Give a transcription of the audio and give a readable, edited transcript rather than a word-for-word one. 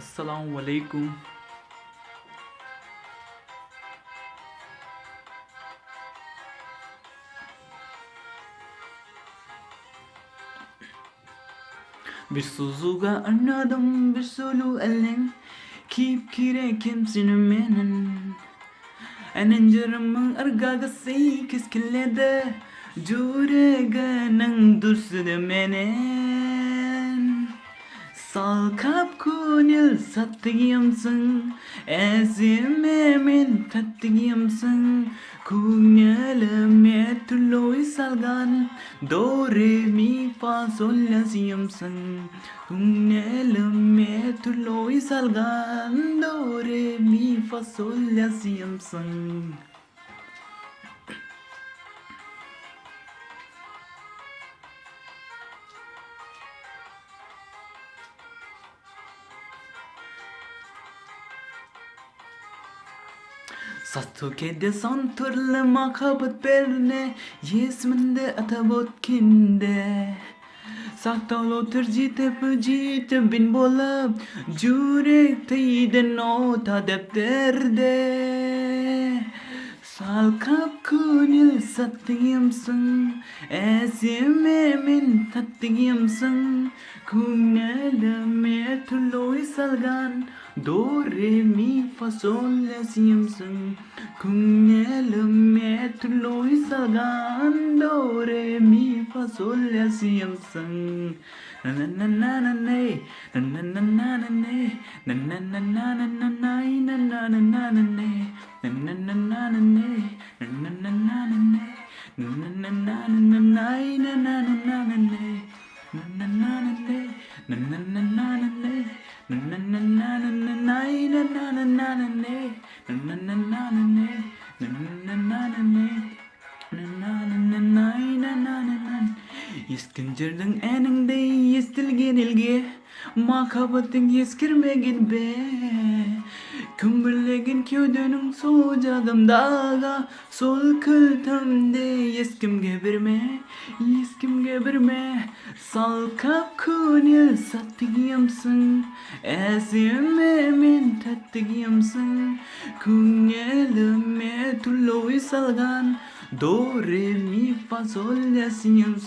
Assalamu alaikum. Bir сұлуға арнадым, bir сұлу әлем. Кейіпкері шыңыменен. Әнен жырымның ырғағы сәйкес келеді. Жүрегімнің дүрсіліменен. Шалқып көңіл шаттық үйілсің. Әсем әуен тәтті күйімсің. Көңіліме түрлі ой салған. Do re mi fa sol la si-імсің. Көңіліме түрлі ой салған. Do re mi fa sol la si-імсің. Satokede son türlü makabat berine Yesminde atabot kinde Saktalı tırcite bin bolup Yürekteydi nota defterde Şalqip көңіл şattıyımsın Әсем әуен tattıyımsın Көңіліме түрлі ой салған Do re mi fa sol la si-імсің. Көңіліме түрлі ой салған. Do re mi fa sol la si-імсің. На-на-на-на-на-ней, на-на-на-на-на-ней, на-на-на-на-на-ней, на-на-на-на-на-ней, на-на-на-на-на-ней, на-на-на-на-на-ней, на-на-на-на-на-ней, на-на-на-на-на-ней, на-на-на-на-ней, на-на-на-на-на-ней. Ескендердің әніңдей естілген елге махаббатың ескірмеген бе күмбірлеген кеуденің сол жағымдағы сол кілтімді ешкімге берме Шалқып көңіл шаттық үйілсің Әсем әуен тәтті күйімсің көңіліме түрлі ой салған Do re mi fa sol la si-імсің